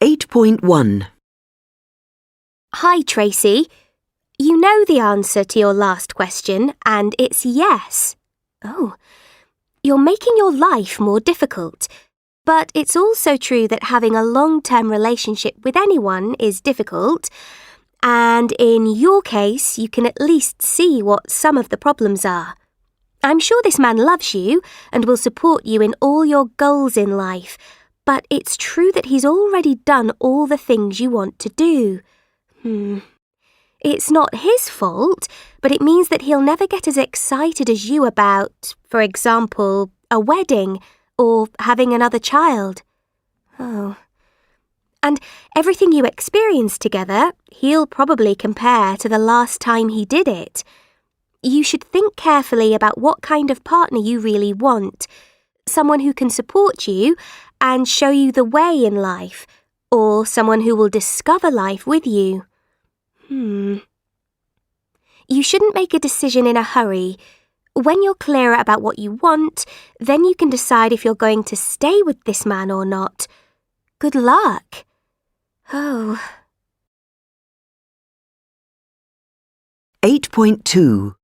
8.1. Hi, Tracy. You know the answer to your last question, and it's yes. Oh, you're making your life more difficult. But it's also true that having a long-term relationship with anyone is difficult. And in your case, you can at least see what some of the problems are. I'm sure this man loves you and will support you in all your goals in life, but it's true that he's already done all the things you want to do. It's not his fault, but it means that he'll never get as excited as you about, for example, a wedding or having another child. Oh. And everything you experience together, he'll probably compare to the last time he did it. You should think carefully about what kind of partner you really want. Someone who can support you and show you the way in life, or someone who will discover life with you. You shouldn't make a decision in a hurry. When you're clearer about what you want, then you can decide if you're going to stay with this man or not. Good luck. Oh. 8.2.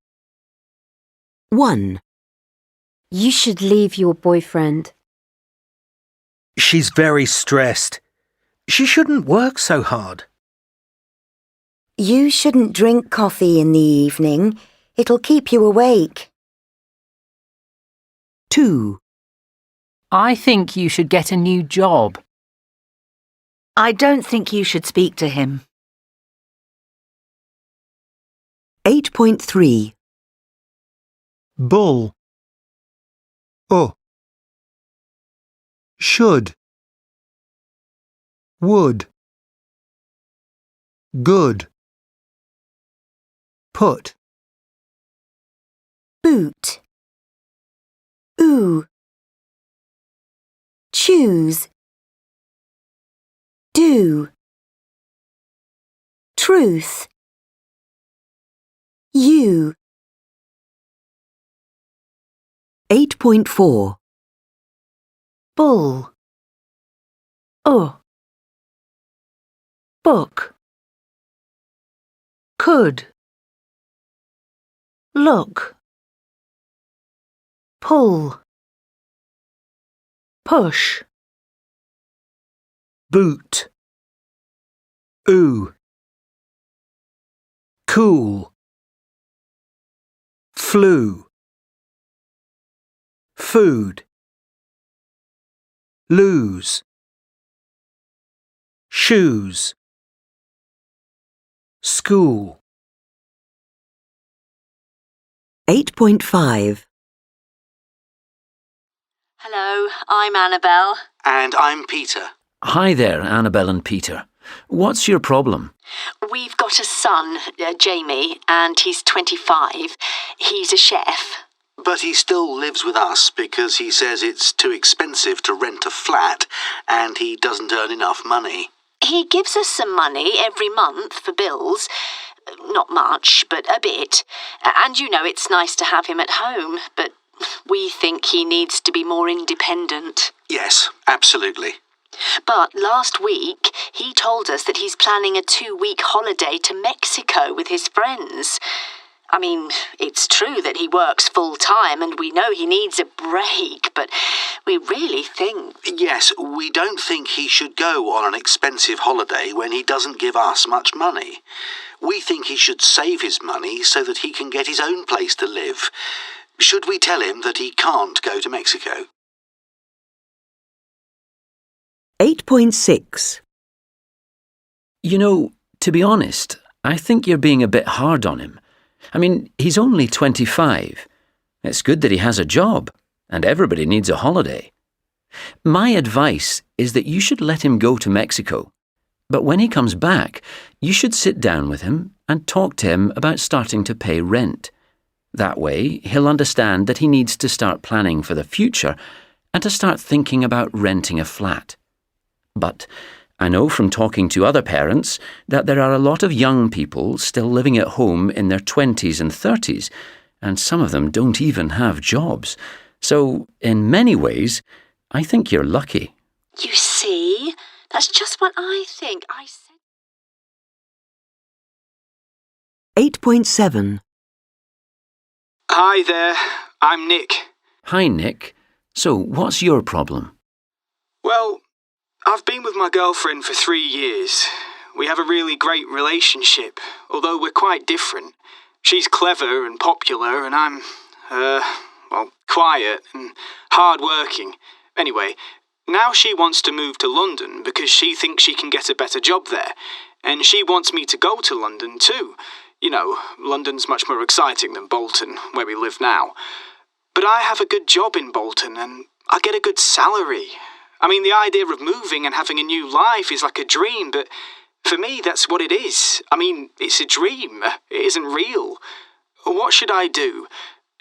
1. You should leave your boyfriend. She's very stressed. She shouldn't work so hard. You shouldn't drink coffee in the evening. It'll keep you awake. 2. I think you should get a new job. I don't think you should speak to him. 8.3. Bull. Should. Would. Good. Put. Boot. Ooh. Choose. Do. Truth. You. 8.4. Bull. Book. Could. Look. Pull. Push. Boot. Ooh. Cool. Flu. Food. Lose. Shoes. School. 8.5. Hello, I'm Annabelle. And I'm Peter. Hi there, Annabelle and Peter. What's your problem? We've got a son, Jamie, and he's 25. He's a chef. But he still lives with us because he says it's too expensive to rent a flat and he doesn't earn enough money. He gives us some money every month for bills. Not much, but a bit. And you know it's nice to have him at home, but we think he needs to be more independent. Yes, absolutely. But last week, he told us that he's planning a 2-week holiday to Mexico with his friends. I mean, it's true that he works full-time and we know he needs a break, but we really think... Yes, we don't think he should go on an expensive holiday when he doesn't give us much money. We think he should save his money so that he can get his own place to live. Should we tell him that he can't go to Mexico? 8.6. You know, to be honest, I think you're being a bit hard on him. I mean, he's only 25. It's good that he has a job, and everybody needs a holiday. My advice is that you should let him go to Mexico. But when he comes back, you should sit down with him and talk to him about starting to pay rent. That way, he'll understand that he needs to start planning for the future and to start thinking about renting a flat. But I know from talking to other parents that there are a lot of young people still living at home in their 20s and 30s, and some of them don't even have jobs. So, in many ways, I think you're lucky. You see, That's just what I think. I said. 8.7. Hi there, I'm Nick. Hi, Nick. So, what's your problem? Well, I've been with my girlfriend for 3 years. We have a really great relationship, although we're quite different. She's clever and popular, and I'm, quiet and hard-working. Anyway, now she wants to move to London because she thinks she can get a better job there. And she wants me to go to London too. You know, London's much more exciting than Bolton, where we live now. But I have a good job in Bolton, and I get a good salary. I mean, the idea of moving and having a new life is like a dream, but for me, that's what it is. I mean, it's a dream. It isn't real. What should I do?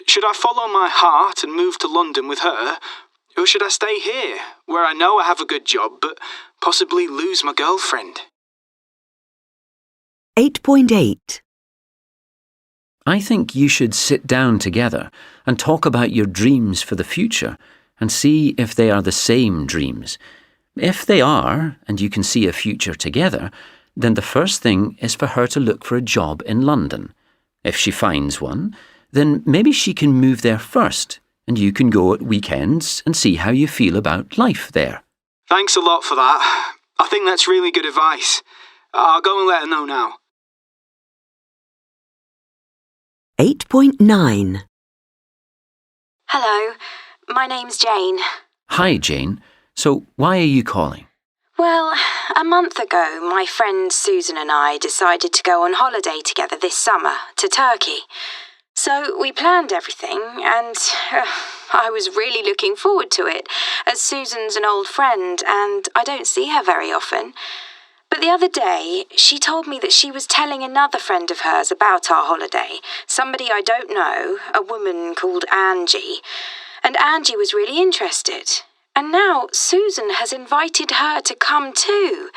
Should I follow my heart and move to London with her? Or should I stay here, where I know I have a good job, but possibly lose my girlfriend? 8.8. I think you should sit down together and talk about your dreams for the future and see if they are the same dreams. If they are, and you can see a future together, then the first thing is for her to look for a job in London. If she finds one, then maybe she can move there first, and you can go at weekends and see how you feel about life there. Thanks a lot for that. I think that's really good advice. I'll go and let her know now. 8.9. Hello, my name's Jane. Hi, Jane. So, why are you calling? Well, a month ago, my friend Susan and I decided to go on holiday together this summer to Turkey. So we planned everything, and I was really looking forward to it, as Susan's an old friend and I don't see her very often. But the other day, she told me that she was telling another friend of hers about our holiday, somebody I don't know, a woman called Angie. And Angie was really interested. And now Susan has invited her to come too.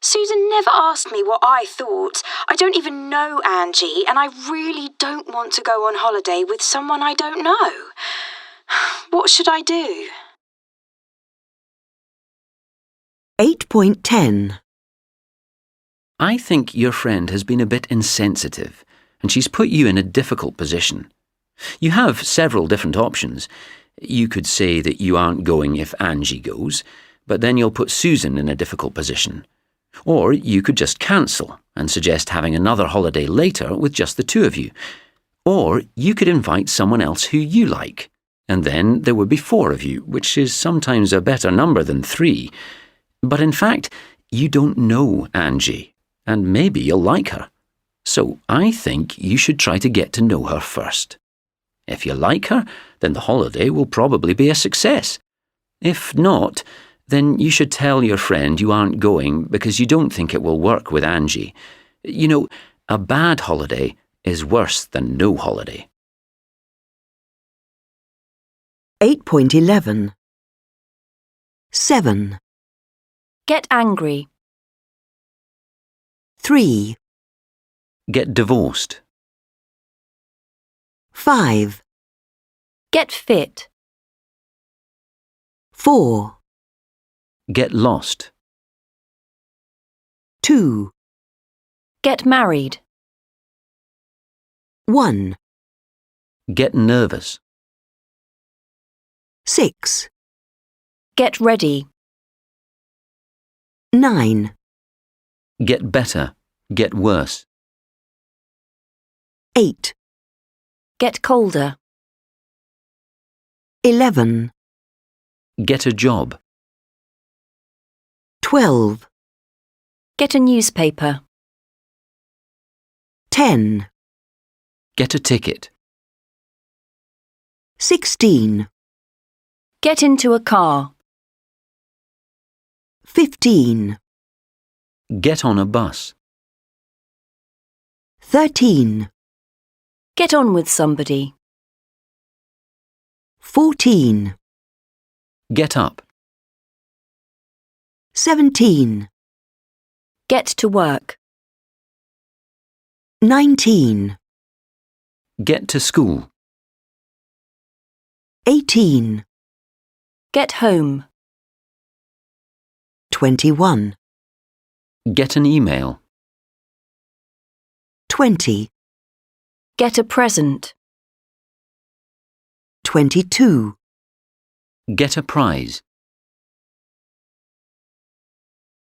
Susan never asked me what I thought. I don't even know Angie, and I really don't want to go on holiday with someone I don't know. What should I do? 8.10. I think your friend has been a bit insensitive, and she's put you in a difficult position. You have several different options. You could say that you aren't going if Angie goes, but then you'll put Susan in a difficult position. Or you could just cancel and suggest having another holiday later with just the two of you. Or you could invite someone else who you like, and then there would be 4 of you, which is sometimes a better number than 3. But in fact, you don't know Angie, and maybe you'll like her. So I think you should try to get to know her first. If you like her, then the holiday will probably be a success. If not, then you should tell your friend you aren't going because you don't think it will work with Angie. You know, a bad holiday is worse than no holiday. 8.11. 7. Get angry. 3. Get divorced. 5. Get fit. 4. Get lost. 2. Get married. 1. Get nervous. 6. Get ready. 9. Get better. Get worse. 8. Get colder. 11. Get a job. 12. Get a newspaper. 10. Get a ticket. 16. Get into a car. 15. Get on a bus. 13. Get on with somebody. 14. Get up. 17. Get to work. 19. Get to school. 18. Get home. 21, Get an email. 20, Get a present. 22, Get a prize.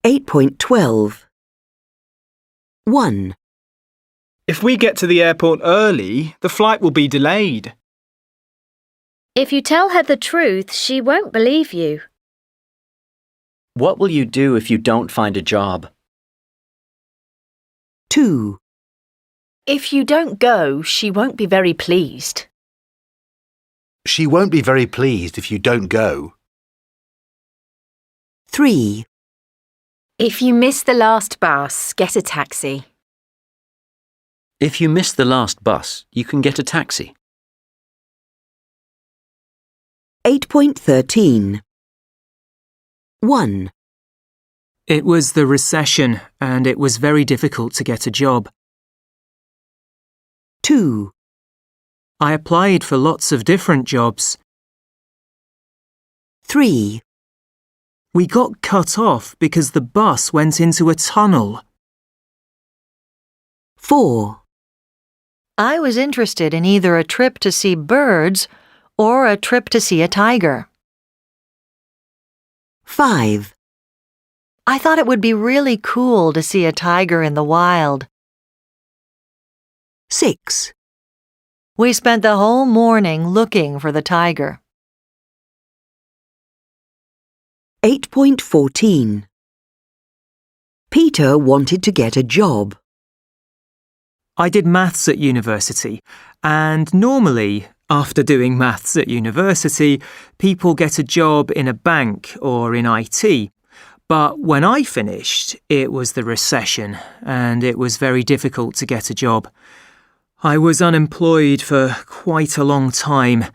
8.12, 1, If we get to the airport early, the flight will be delayed. If you tell her the truth, she won't believe you. What will you do if you don't find a job? 2, If you don't go, she won't be very pleased. She won't be very pleased if you don't go. 3, If you miss the last bus, get a taxi. If you miss the last bus, you can get a taxi. 8.13, 1, It was the recession, and it was very difficult to get a job. 2, I applied for lots of different jobs. 3, We got cut off because the bus went into a tunnel. 4, I was interested in either a trip to see birds or a trip to see a tiger. 5, I thought it would be really cool to see a tiger in the wild. 6, We spent the whole morning looking for the tiger. 8.14, Peter wanted to get a job. I did maths at university, and normally, after doing maths at university, people get a job in a bank or in IT. But when I finished, it was the recession, and it was very difficult to get a job. I was unemployed for quite a long time.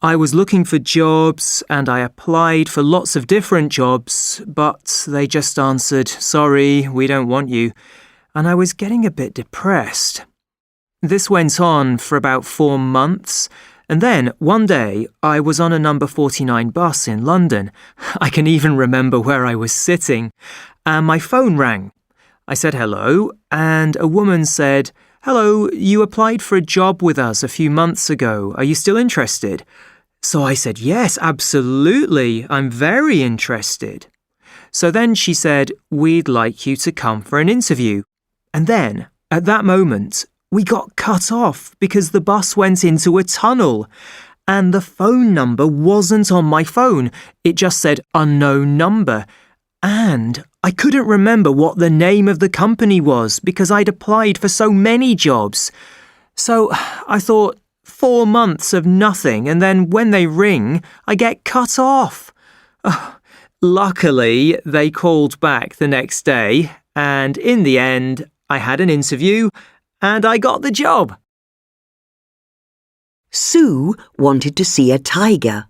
I was looking for jobs, and I applied for lots of different jobs, but they just answered, "Sorry, we don't want you." And I was getting a bit depressed. This went on for about 4 months, and then one day I was on a number 49 bus in London. I can even remember where I was sitting, and my phone rang. I said hello, and a woman said, "Hello, you applied for a job with us a few months ago. Are you still interested?" So I said, "Yes, absolutely. I'm very interested." So then she said, "We'd like you to come for an interview." And then, at that moment, we got cut off because the bus went into a tunnel. And the phone number wasn't on my phone. It just said unknown number. And I couldn't remember what the name of the company was because I'd applied for so many jobs. So I thought, 4 months of nothing, and then when they ring, I get cut off. Luckily, they called back the next day, and in the end, I had an interview, and I got the job. Sue wanted to see a tiger.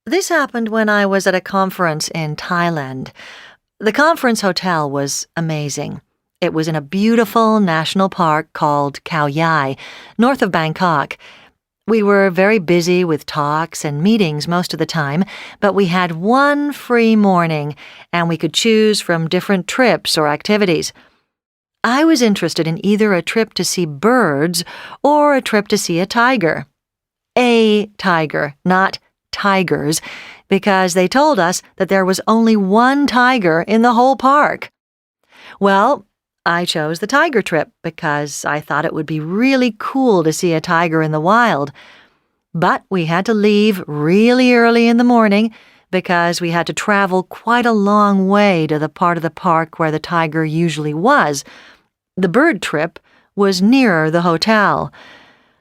This happened when I was at a conference in Thailand. The conference hotel was amazing. It was in a beautiful national park called Khao Yai, north of Bangkok. We were very busy with talks and meetings most of the time, but we had one free morning, and we could choose from different trips or activities. I was interested in either a trip to see birds or a trip to see a tiger. A tiger, not tigers, because they told us that there was only one tiger in the whole park. Well, I chose the tiger trip because I thought it would be really cool to see a tiger in the wild. But we had to leave really early in the morning because we had to travel quite a long way to the part of the park where the tiger usually was. The bird trip was nearer the hotel.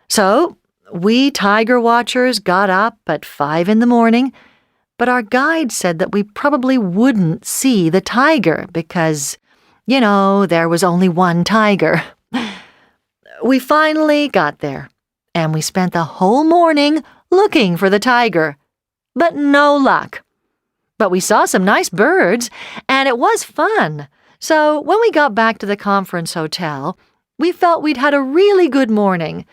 So we tiger watchers got up at 5 in the morning, but our guide said that we probably wouldn't see the tiger because, there was only one tiger. We finally got there, and we spent the whole morning looking for the tiger, but no luck. But we saw some nice birds, and it was fun. So when we got back to the conference hotel, we felt we'd had a really good morning.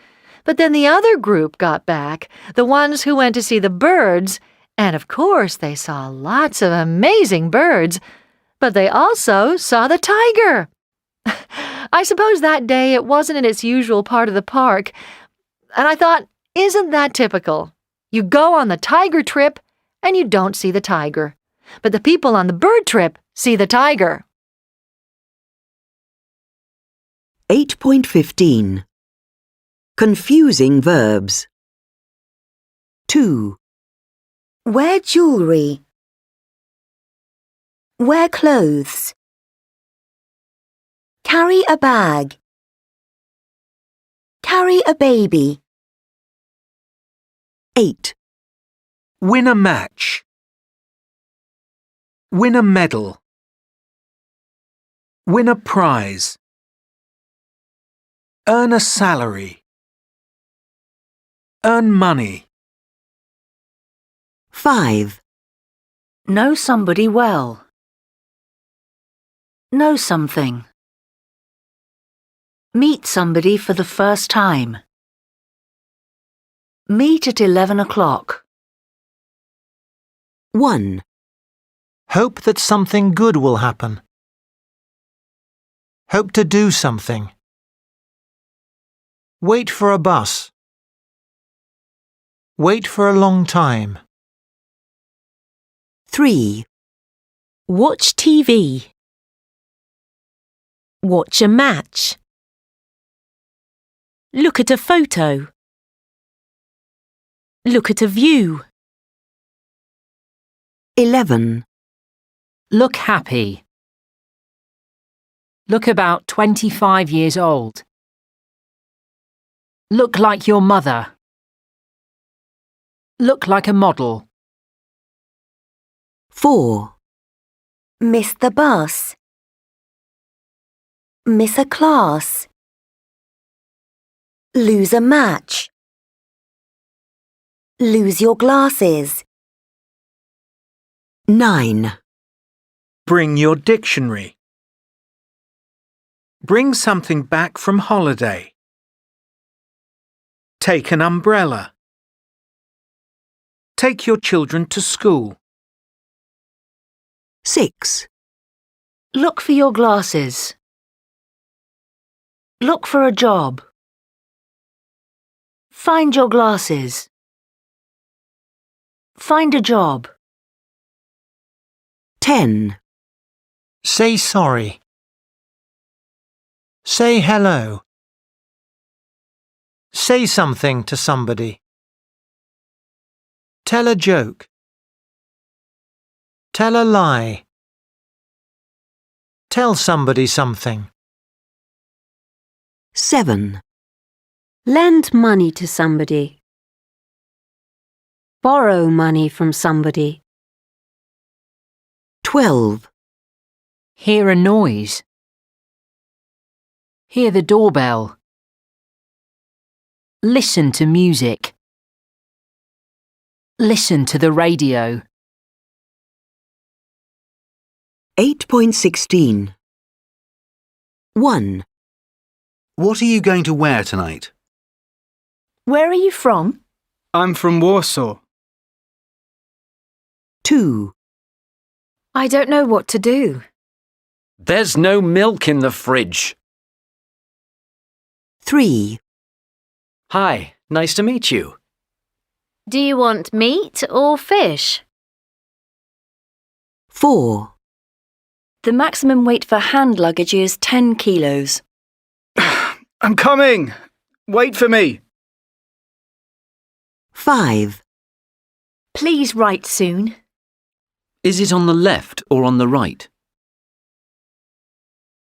But then the other group got back, the ones who went to see the birds, And of course, they saw lots of amazing birds, but they also saw the tiger. I suppose that day it wasn't in its usual part of the park, and I thought, isn't that typical? You go on the tiger trip and you don't see the tiger, but the people on the bird trip see the tiger. 8.15 Confusing verbs. 2. Wear jewellery. Wear clothes. Carry a bag. Carry a baby. 8. Win a match. Win a medal. Win a prize. Earn a salary. Earn money. 5. Know somebody well. Know something. Meet somebody for the first time. Meet at 11 o'clock. 1. Hope that something good will happen. Hope to do something. Wait for a bus. Wait for a long time. 3. Watch TV. Watch a match. Look at a photo. Look at a view. 11. Look happy. Look about 25 years old. Look like your mother. Look like a model. 4. Miss the bus. Miss a class. Lose a match. Lose your glasses. 9. Bring your dictionary. Bring something back from holiday. Take an umbrella. Take your children to school. 6. Look for your glasses. Look for a job. Find your glasses. Find a job. 10. Say sorry. Say hello. Say something to somebody. Tell a joke. Tell a lie. Tell somebody something. 7. Lend money to somebody. Borrow money from somebody. 12. Hear a noise. Hear the doorbell. Listen to music. Listen to the radio. 8.16 1. What are you going to wear tonight? Where are you from? I'm from Warsaw. 2. I don't know what to do. There's no milk in the fridge. 3. Hi, nice to meet you. Do you want meat or fish? 4. The maximum weight for hand luggage is 10 kilos. I'm coming! Wait for me! 5. Please write soon. Is it on the left or on the right?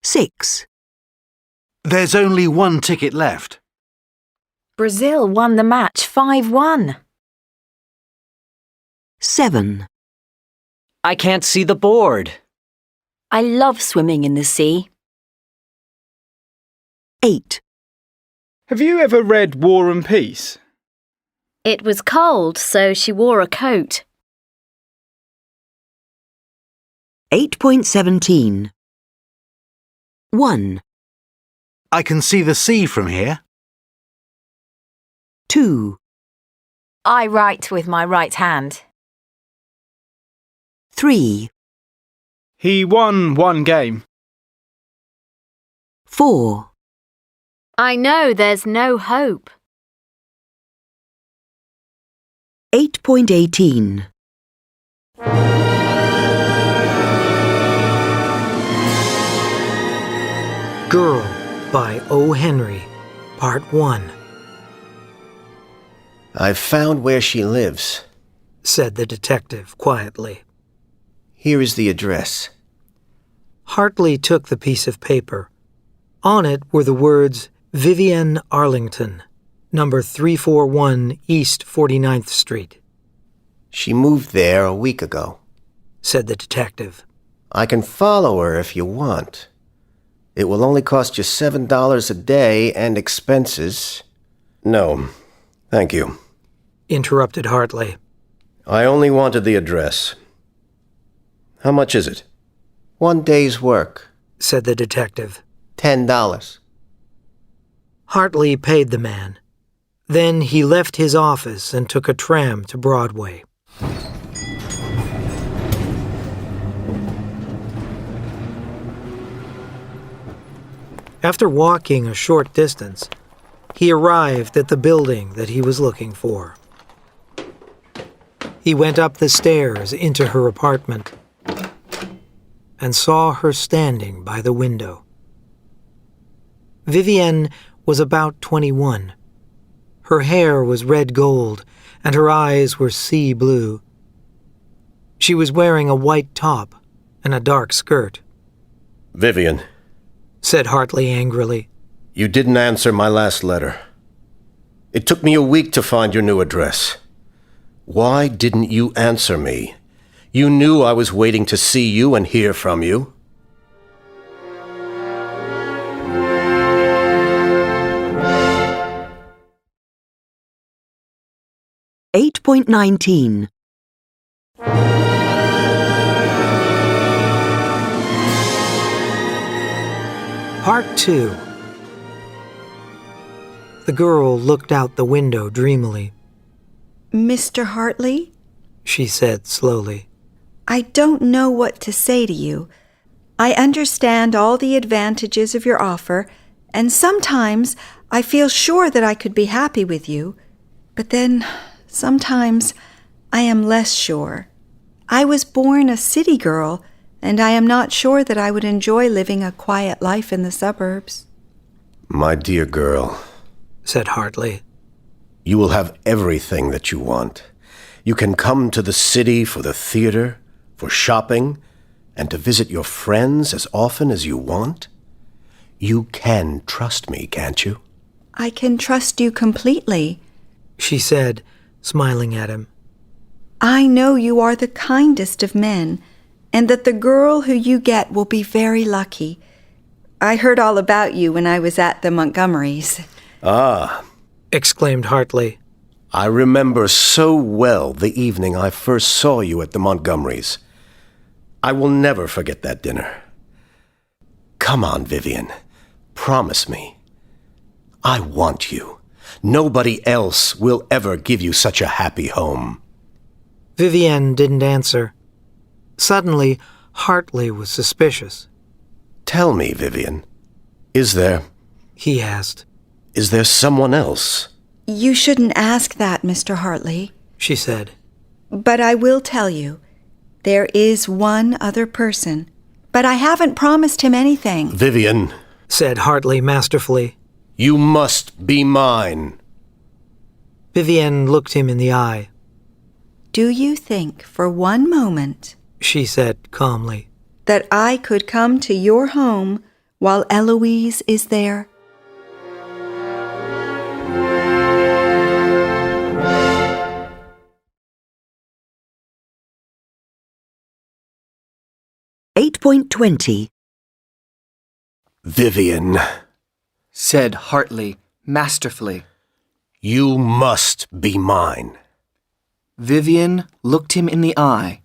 6. There's only one ticket left. Brazil won the match 5-1. 7. I can't see the board. I love swimming in the sea. 8. Have you ever read War and Peace? It was cold, so she wore a coat. 8.17 1. I can see the sea from here. 2. I write with my right hand. 3, He won one game. 4, I know there's no hope. 8.18. Girl by O. Henry, Part 1. I've found where she lives, said the detective quietly. Here is the address. Hartley took the piece of paper. On it were the words Vivienne Arlington, number 341 East 49th Street. She moved there a week ago, said the detective. I can follow her if you want. It will only cost you $7 a day and expenses. No, thank you, interrupted Hartley. I only wanted the address. How much is it? 1 day's work, said the detective. $10. Hartley paid the man. Then he left his office and took a tram to Broadway. After walking a short distance, he arrived at the building that he was looking for. He went up the stairs into her apartment and saw her standing by the window. Vivienne was about 21. Her hair was red gold, and her eyes were sea blue. She was wearing a white top and a dark skirt. Vivienne, said Hartley angrily. You didn't answer my last letter. It took me a week to find your new address. Why didn't you answer me? You knew I was waiting to see you and hear from you. $8.19. Part 2. The girl looked out the window dreamily. Mr. Hartley, she said slowly, I don't know what to say to you. I understand all the advantages of your offer, and sometimes I feel sure that I could be happy with you. But then, sometimes I am less sure. I was born a city girl, and I am not sure that I would enjoy living a quiet life in the suburbs. My dear girl, said Hartley, you will have everything that you want. You can come to the city for the theater, for shopping, and to visit your friends as often as you want. You can trust me, can't you? I can trust you completely, she said, smiling at him. I know you are the kindest of men, and that the girl who you get will be very lucky. I heard all about you when I was at the Montgomerys. Ah, exclaimed Hartley. I remember so well the evening I first saw you at the Montgomerys. I will never forget that dinner. Come on, Vivienne. Promise me. I want you. Nobody else will ever give you such a happy home. Vivienne didn't answer. Suddenly, Hartley was suspicious. Tell me, Vivienne, is there... he asked. Is there someone else? You shouldn't ask that, Mr. Hartley, she said. But I will tell you. There is one other person, but I haven't promised him anything. Vivienne, said Hartley masterfully. You must be mine. Vivienne looked him in the eye. Do you think for one moment, she said calmly, that I could come to your home while Eloise is there? $8.20. Vivienne, said Hartley masterfully. You must be mine. Vivienne looked him in the eye.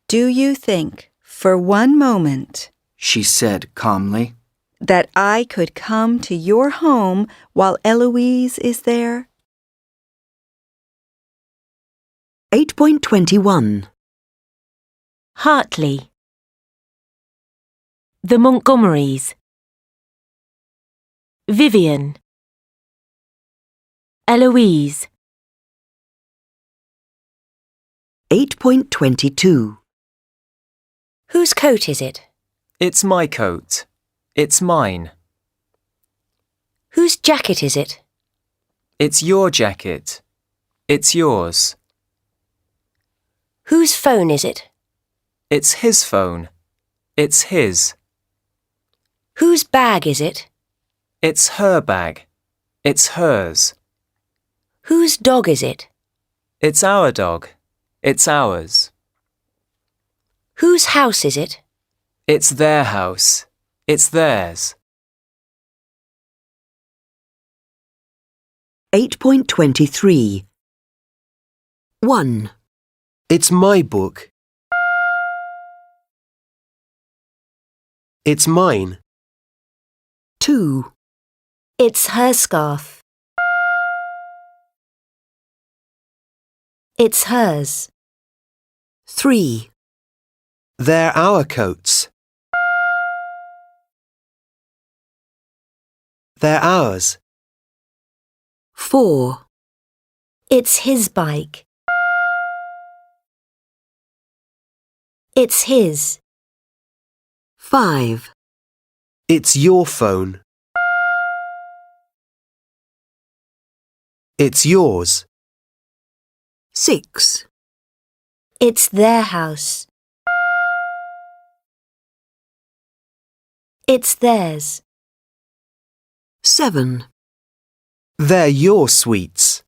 Do you think, for one moment, she said calmly, that I could come to your home while Eloise is there? 8.21. Hartley. The Montgomerys. Vivian. Eloise. 8.22. Whose coat is it? It's my coat. It's mine. Whose jacket is it? It's your jacket. It's yours. Whose phone is it? It's his phone. It's his. Whose bag is it? It's her bag. It's hers. Whose dog is it? It's our dog. It's ours. Whose house is it? It's their house. It's theirs. 8.23. 1. It's my book. It's mine. 2. It's her scarf. It's hers. 3. They're our coats. They're ours. 4. It's his bike. It's his. 5. It's your phone. It's yours. 6. It's their house. It's theirs. 7. They're your sweets.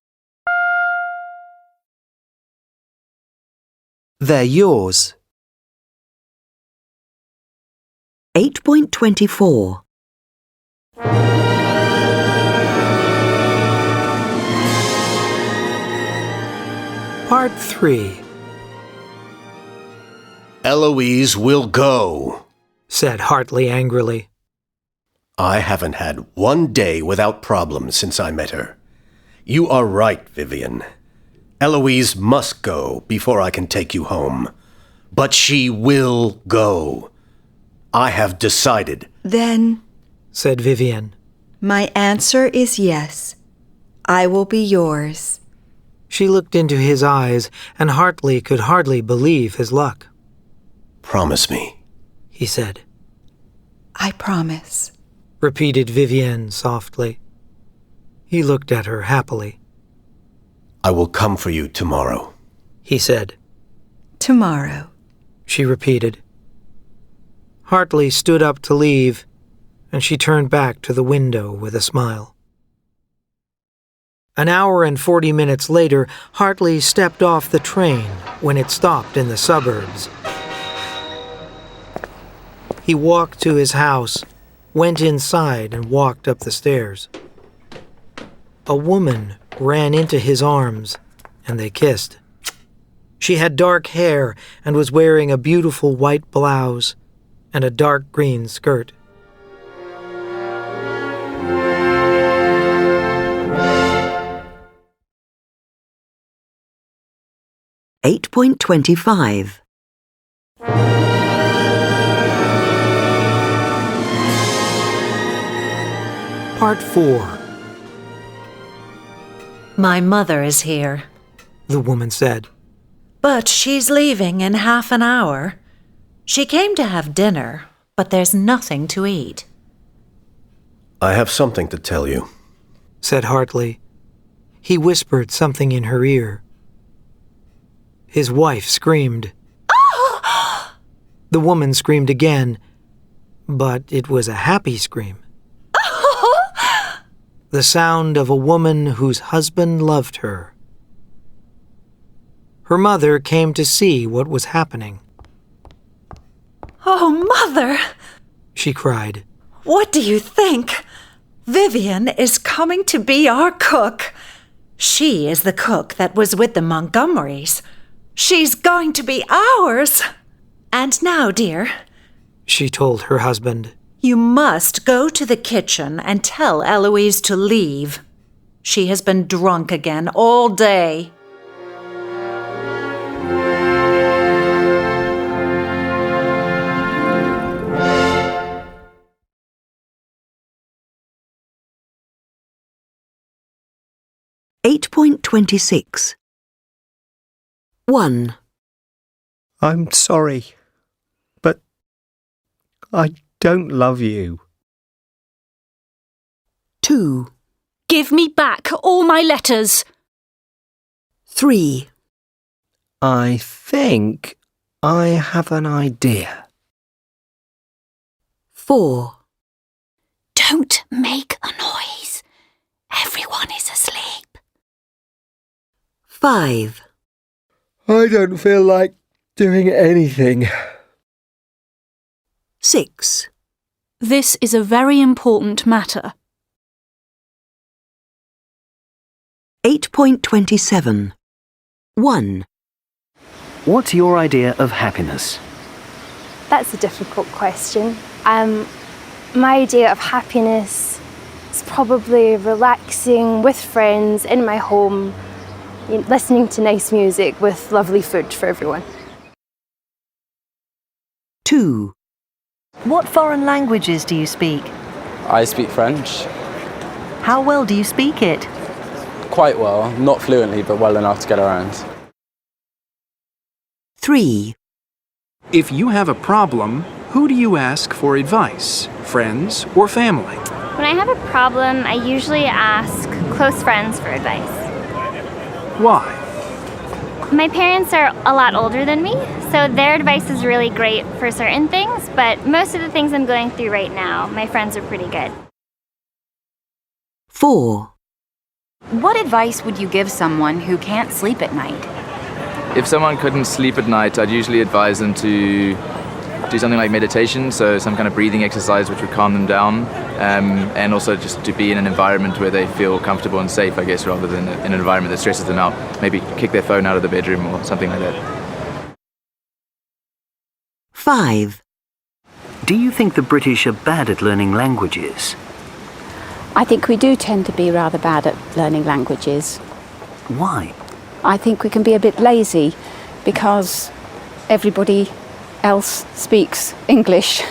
They're yours. 8.24. Part 3. Eloise will go, said Hartley angrily. I haven't had one day without problems since I met her. You are right, Vivian. Eloise must go before I can take you home. But she will go. I have decided. Then, said Vivian, my answer is yes. I will be yours. She looked into his eyes, and Hartley could hardly believe his luck. Promise me, he said. I promise, repeated Vivian softly. He looked at her happily. I will come for you tomorrow, he said. Tomorrow, she repeated. Hartley stood up to leave, and she turned back to the window with a smile. An hour and 40 minutes later, Hartley stepped off the train when it stopped in the suburbs. He walked to his house, went inside, and walked up the stairs. A woman ran into his arms, and they kissed. She had dark hair and was wearing a beautiful white blouse and a dark green skirt. (8.25) Part 4. My mother is here, the woman said. but she's leaving in half an hour. She came to have dinner, but there's nothing to eat. I have something to tell you, said Hartley. He whispered something in her ear. His wife screamed. The woman screamed again, but it was a happy scream. The sound of a woman whose husband loved her. Her mother came to see what was happening. Oh, Mother! She cried. What do you think? Vivian is coming to be our cook. She is the cook that was with the Montgomerys. She's going to be ours. And now, dear, she told her husband, you must go to the kitchen and tell Eloise to leave. She has been drunk again all day. 8.26. 1, I'm sorry, but I don't love you. 2, Give me back all my letters. 3, I think I have an idea. 4, Don't make a noise. Everyone is asleep. 5, I don't feel like doing anything. 6, This is a very important matter. 8.27. 1, What's your idea of happiness? That's a difficult question. My idea of happiness is probably relaxing with friends in my home, listening to nice music with lovely food for everyone. 2, What foreign languages do you speak? I speak French. How well do you speak it? Quite well, not fluently, but well enough to get around. 3, If you have a problem, who do you ask for advice? Friends or family? When I have a problem, I usually ask close friends for advice. Why? My parents are a lot older than me, so their advice is really great for certain things, but most of the things I'm going through right now, my friends are pretty good. 4, What advice would you give someone who can't sleep at night? If someone couldn't sleep at night, I'd usually advise them to do something like meditation, so some kind of breathing exercise which would calm them down, and also just to be in an environment where they feel comfortable and safe, I guess, rather than in an environment that stresses them out. Maybe kick their phone out of the bedroom or something like that. 5, Do you think the British are bad at learning languages? I think we do tend to be rather bad at learning languages. Why? I think we can be a bit lazy because everybody else speaks English.